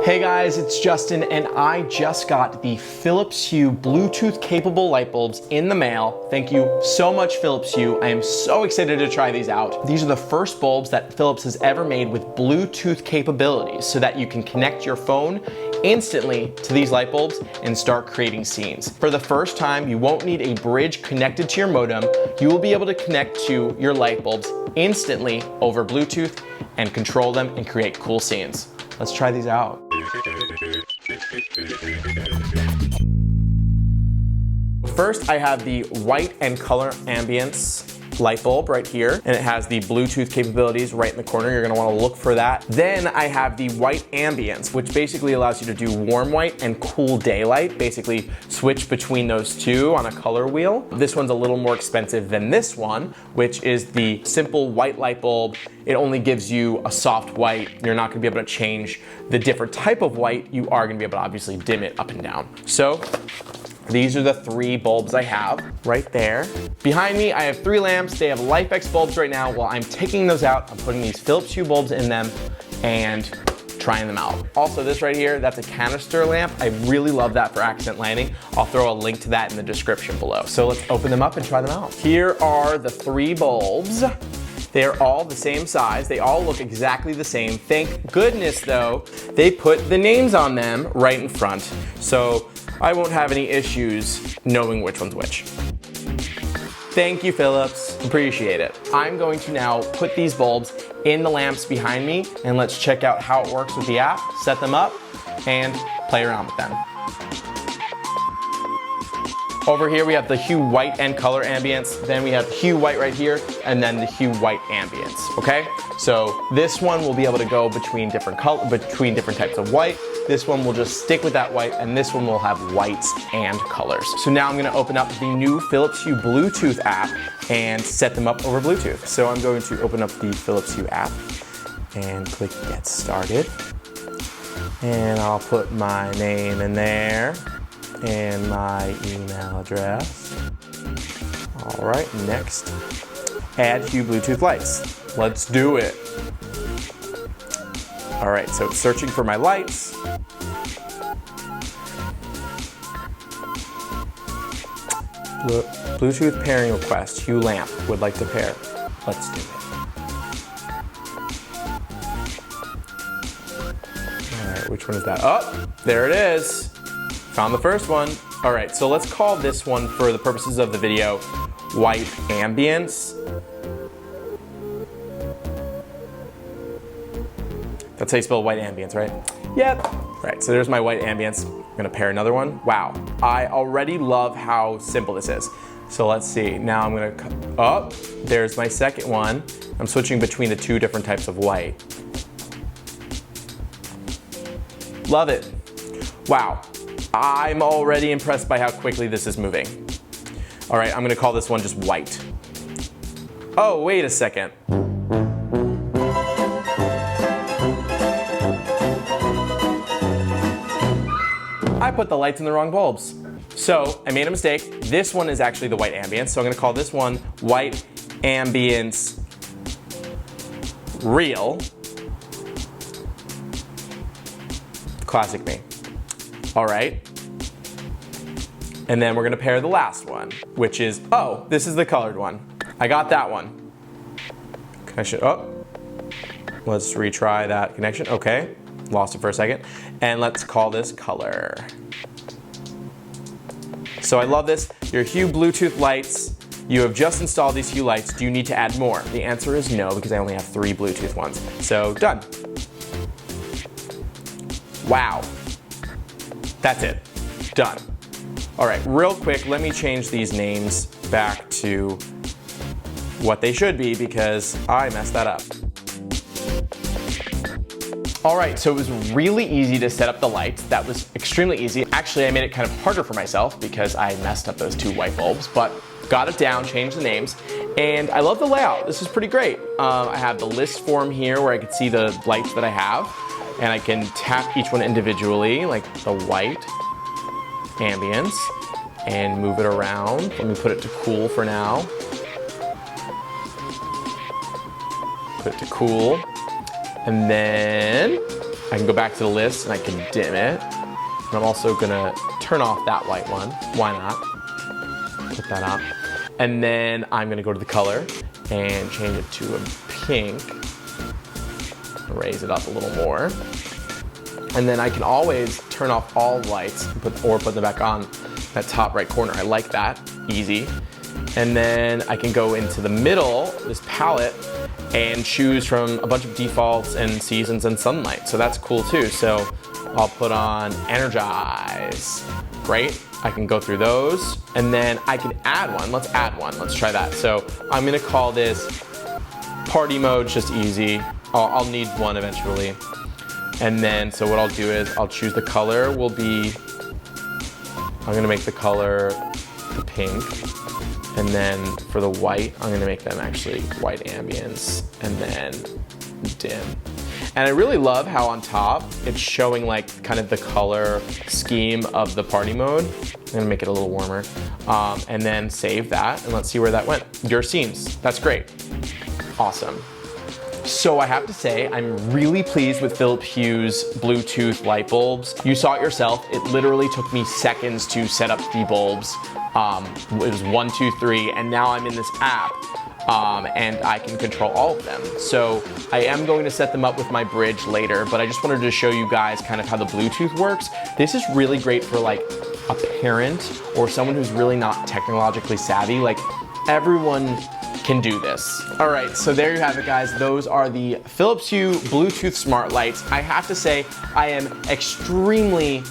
Hey guys, it's Justin and I just got the Philips Hue Bluetooth capable light bulbs in the mail. Thank you so much, Philips Hue. I am so excited to try these out. These are the first bulbs that Philips has ever made with Bluetooth capabilities so that you can connect your phone instantly to these light bulbs and start creating scenes. For the first time, you won't need a bridge connected to your modem. You will be able to connect to your light bulbs instantly over Bluetooth and control them and create cool scenes. Let's try these out. First, I have the white and color ambience light bulb right here, and it has the Bluetooth capabilities right in the corner. You're gonna wanna look for that. Then I have the white ambience, which basically allows you to do warm white and cool daylight, basically switch between those two on a color wheel. This one's a little more expensive than this one, which is the simple white light bulb. It only gives you a soft white. You're not gonna be able to change the different type of white. You are gonna be able to obviously dim it up and down. So, these are the three bulbs I have right there. Behind me, I have three lamps. They have LifeX bulbs right now. While I'm taking those out, I'm putting these Philips Hue bulbs in them and trying them out. Also, this right here, that's a canister lamp. I really love that for accent lighting. I'll throw a link to that in the description below. So let's open them up and try them out. Here are the three bulbs. They're all the same size. They all look exactly the same. Thank goodness though, they put the names on them right in front. So I won't have any issues knowing which one's which. Thank you, Philips. Appreciate it. I'm going to now put these bulbs in the lamps behind me and let's check out how it works with the app, set them up, and play around with them. Over here we have the Hue White and Color Ambience, then we have Hue White right here, and then the Hue White Ambience, okay? So this one will be able to go between different types of white. This one will just stick with that white, and this one will have whites and colors. So now I'm gonna open up the new Philips Hue Bluetooth app and set them up over Bluetooth. So I'm going to open up the Philips Hue app and click Get Started. And I'll put my name in there and my email address. All right, next, add Hue Bluetooth lights. Let's do it. All right, so it's searching for my lights. Bluetooth pairing request, Hue lamp, would like to pair. Let's do it. All right, which one is that? Oh, there it is. Found the first one. All right, so let's call this one, for the purposes of the video, White Ambience. That's how you spell white ambience, right? Yep. Right, so there's my white ambience. I'm gonna pair another one. Wow, I already love how simple this is. So let's see, now I'm gonna, there's my second one. I'm switching between the two different types of white. Love it. Wow, I'm already impressed by how quickly this is moving. All right, I'm gonna call this one just white. Oh, wait a second. I put the lights in the wrong bulbs. So I made a mistake. This one is actually the white ambience. So I'm gonna call this one White Ambience Real. Classic me. All right. And then we're gonna pair the last one, which is, oh, this is the colored one. I got that one. Connection, let's retry that connection. Okay, lost it for a second. And let's call this color. So I love this. Your Hue Bluetooth lights. You have just installed these Hue lights. Do you need to add more? The answer is no, because I only have 3 Bluetooth ones. So done. Wow. That's it. Done. All right, real quick, let me change these names back to what they should be because I messed that up. All right, so it was really easy to set up the lights. That was extremely easy. Actually, I made it kind of harder for myself because I messed up those 2 white bulbs, but got it down, changed the names, and I love the layout. This is pretty great. I have the list form here where I can see the lights that I have, and I can tap each one individually, like the white ambience, and move it around. Let me put it to cool for now. Put it to cool. And then I can go back to the list and I can dim it. And I'm also gonna turn off that white one. Why not? Put that up. And then I'm gonna go to the color and change it to a pink. Raise it up a little more. And then I can always turn off all lights or put them back on that top right corner. I like that, easy. And then I can go into the middle, this palette, and choose from a bunch of defaults and seasons and sunlight. So that's cool too. So I'll put on Energize. Great. I can go through those and then I can add one. Let's add one. Let's try that. So I'm gonna call this Party Mode, just easy. I'll need one eventually. And then, so what I'll do is I'll choose the color will be, I'm gonna make the color the pink. And then for the white, I'm gonna make them actually white ambience and then dim. And I really love how on top, it's showing like kind of the color scheme of the party mode. I'm gonna make it a little warmer. And then save that and let's see where that went. Your scenes, that's great. Awesome. So I have to say, I'm really pleased with Philips Hue's Bluetooth light bulbs. You saw it yourself. It literally took me seconds to set up the bulbs. It was 1, 2, 3, and now I'm in this app. And I can control all of them. So I am going to set them up with my bridge later, but I just wanted to show you guys kind of how the Bluetooth works. This is really great for like a parent or someone who's really not technologically savvy. Like everyone can do this. All right, so there you have it, guys. Those are the Philips Hue Bluetooth smart lights. I have to say, I am extremely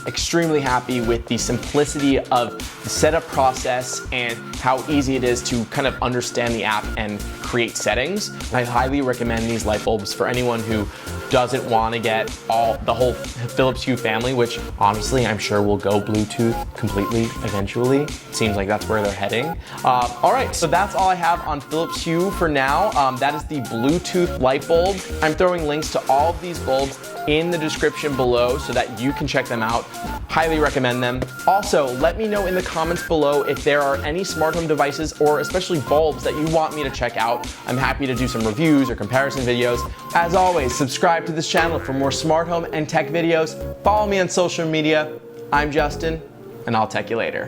happy with the simplicity of the setup process and how easy it is to kind of understand the app and create settings. I highly recommend these light bulbs for anyone who doesn't want to get the whole Philips Hue family, which obviously I'm sure will go Bluetooth completely eventually. Seems like that's where they're heading. All right, so that's all I have on Philips Hue for now. That is the Bluetooth light bulb. I'm throwing links to all of these bulbs in the description below so that you can check them out. Highly recommend them. Also, let me know in the comments below if there are any smart home devices or especially bulbs that you want me to check out. I'm happy to do some reviews or comparison videos. As always, subscribe to this channel for more smart home and tech videos. Follow me on social media. I'm Justin, and I'll tech you later.